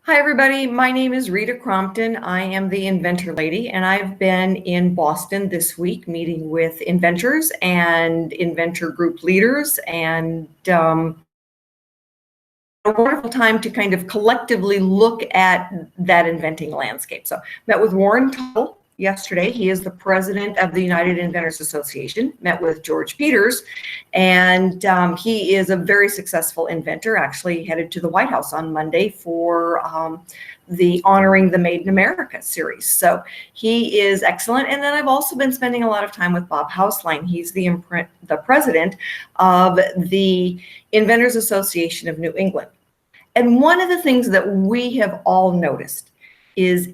Hi, everybody. My name is Rita Crompton. I am the Inventor Lady, and I've been in Boston this week meeting with inventors and inventor group leaders, and a wonderful time to kind of collectively look at that inventing landscape. So met with Warren Tuttle yesterday. He is the president of the United Inventors Association. Met with George Peters, and he is a very successful inventor, actually headed to the White House on Monday for the Honoring the Made in America series. So he is excellent. And then I've also been spending a lot of time with Bob Hauslein. He's the president of the Inventors Association of New England. And one of the things that we have all noticed is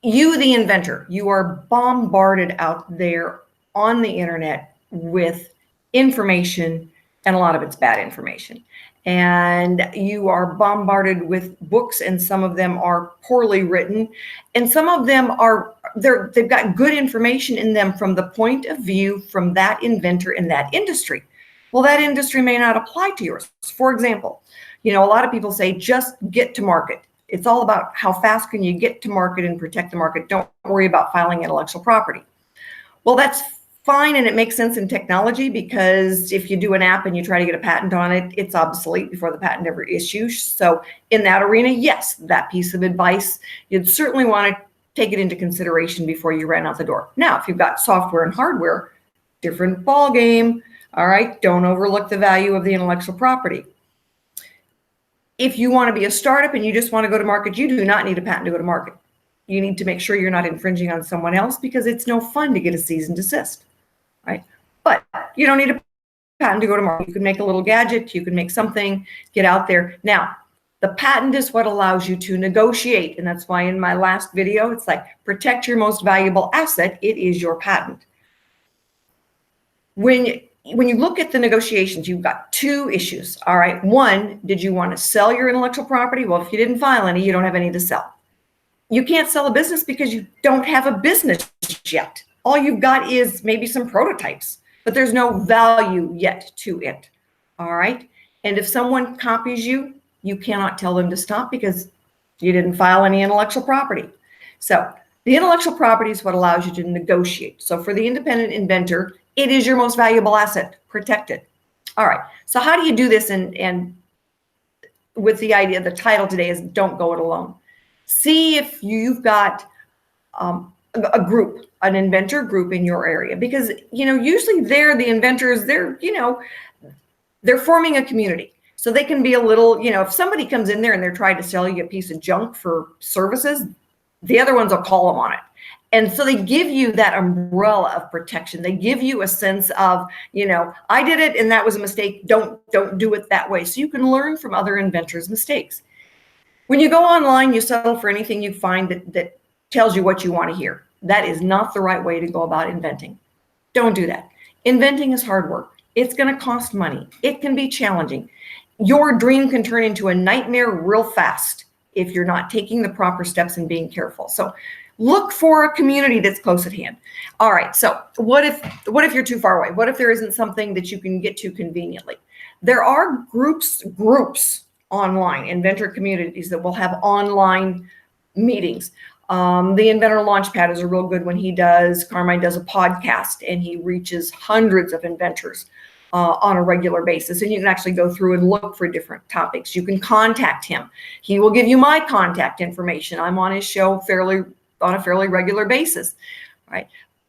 you, the inventor, you are bombarded out there on the internet with information, and a lot of it's bad information. And you are bombarded with books, and some of them are poorly written, and some of them they've got good information in them from the point of view from that inventor in that industry. Well, that industry may not apply to yours. For example, a lot of people say just get to market. It's all about how fast can you get to market and protect the market. Don't worry about filing intellectual property. Well, that's fine, and it makes sense in technology, because if you do an app and you try to get a patent on it, it's obsolete before the patent ever issues. So in that arena, yes, that piece of advice, you'd certainly want to take it into consideration before you ran out the door. Now, if you've got software and hardware, different ball game. All right, don't overlook the value of the intellectual property. If you want to be a startup and you just want to go to market, you do not need a patent to go to market. You need to make sure you're not infringing on someone else, because it's no fun to get a cease and desist, right? But you don't need a patent to go to market. You can make a little gadget, you can make something, get out there. Now, the patent is what allows you to negotiate, and that's why in my last video, it's like, protect your most valuable asset. It is your patent. When you look at the negotiations, you've got two issues. All right. One, did you want to sell your intellectual property? Well, if you didn't file any, you don't have any to sell. You can't sell a business because you don't have a business yet. All you've got is maybe some prototypes, but there's no value yet to it. All right. And if someone copies you, you cannot tell them to stop because you didn't file any intellectual property. So the intellectual property is what allows you to negotiate. So for the independent inventor, it is your most valuable asset. Protect it. All right. So how do you do this? And with the idea, the title today is Don't Go It Alone. See if you've got a group, an inventor group in your area, because, usually the inventors, they're forming a community. So they can be a little, if somebody comes in there and they're trying to sell you a piece of junk for services, the other ones will call them on it. And so they give you that umbrella of protection. They give you a sense of, I did it and that was a mistake. Don't do it that way. So you can learn from other inventors' mistakes. When you go online, you settle for anything you find that tells you what you want to hear. That is not the right way to go about inventing. Don't do that. Inventing is hard work. It's going to cost money. It can be challenging. Your dream can turn into a nightmare real fast if you're not taking the proper steps and being careful. So look for a community that's close at hand. All right, so what if you're too far away? What if there isn't something that you can get to conveniently? There are groups online, inventor communities that will have online meetings. The Inventor Launchpad is a real good one. He does, Carmine does a podcast, and he reaches hundreds of inventors on a regular basis. And you can actually go through and look for different topics. You can contact him. He will give you my contact information. I'm on his show on a fairly regular basis, right?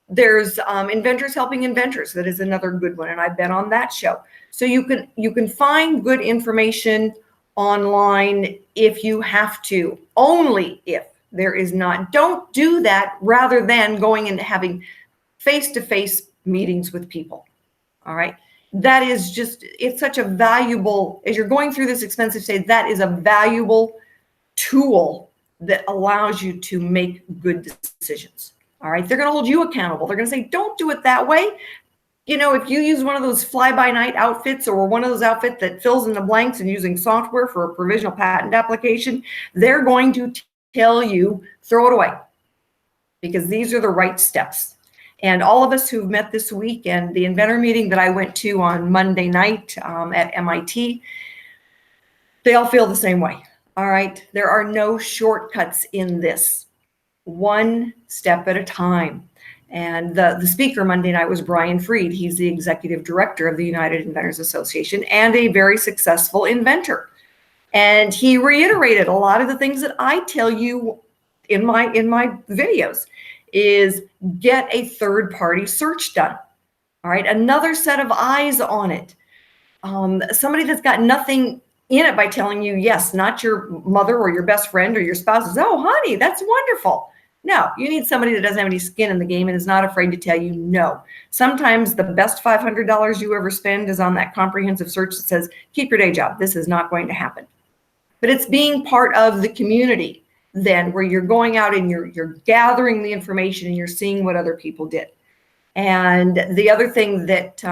There's Inventors Helping Inventors. That is another good one, and I've been on that show. So you can find good information online if you have to, only if there is not. Don't do that rather than going into having face-to-face meetings with people, all right? That is just, it's such a valuable, as you're going through this expensive stage, that is a valuable tool that allows you to make good decisions. All right. They're going to hold you accountable. They're going to say, don't do it that way. If you use one of those fly-by-night outfits or one of those outfits that fills in the blanks and using software for a provisional patent application, they're going to tell you, throw it away, because these are the right steps. And all of us who've met this week, and the inventor meeting that I went to on Monday night at MIT, they all feel the same way. All right, there are no shortcuts in this. One step at a time. And the speaker Monday night was Brian Freed. He's the executive director of the United Inventors Association and a very successful inventor. And he reiterated a lot of the things that I tell you in my videos is get a third-party search done. All right, another set of eyes on it. Somebody that's got nothing in it by telling you, yes, not your mother or your best friend or your spouse is, oh, honey, that's wonderful. No, you need somebody that doesn't have any skin in the game and is not afraid to tell you no. Sometimes the best $500 you ever spend is on that comprehensive search that says, keep your day job. This is not going to happen. But it's being part of the community then where you're going out and you're gathering the information and you're seeing what other people did. And the other thing that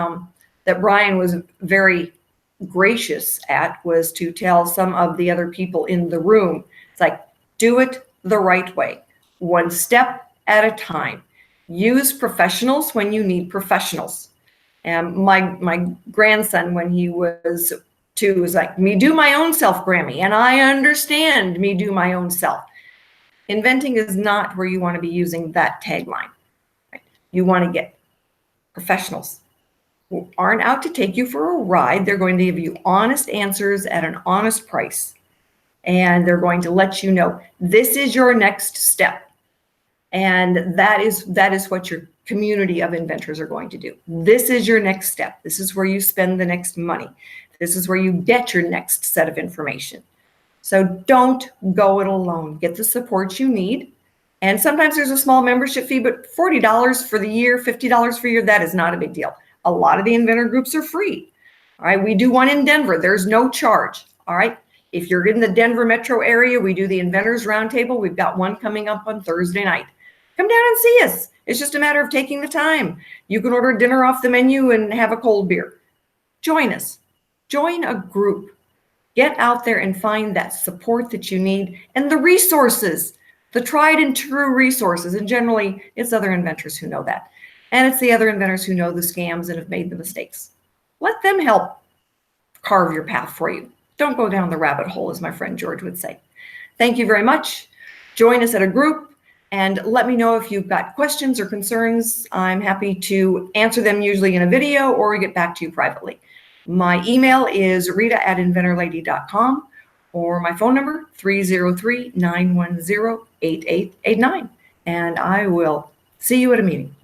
that Brian was very gracious at was to tell some of the other people in the room, it's like, do it the right way. One step at a time. Use professionals when you need professionals. And my grandson, when he was 2, was like, me do my own self, Grammy. And I understand me do my own self. Inventing is not where you want to be using that tagline. Right? You want to get professionals who aren't out to take you for a ride. They're going to give you honest answers at an honest price. And they're going to let you know, this is your next step. And that is what your community of inventors are going to do. This is your next step. This is where you spend the next money. This is where you get your next set of information. So don't go it alone. Get the support you need. And sometimes there's a small membership fee, but $40 for the year, $50 for a year, that is not a big deal. A lot of the inventor groups are free. All right, we do one in Denver. There's no charge. All right. If you're in the Denver metro area, we do the Inventors Roundtable. We've got one coming up on Thursday night. Come down and see us. It's just a matter of taking the time. You can order dinner off the menu and have a cold beer. Join us. Join a group. Get out there and find that support that you need and the resources, the tried and true resources. And generally, it's other inventors who know that. And it's the other inventors who know the scams and have made the mistakes. Let them help carve your path for you. Don't go down the rabbit hole, as my friend George would say. Thank you very much. Join us at a group. And let me know if you've got questions or concerns. I'm happy to answer them usually in a video or get back to you privately. My email is rita@inventorlady.com or my phone number 303-910-8889. And I will see you at a meeting.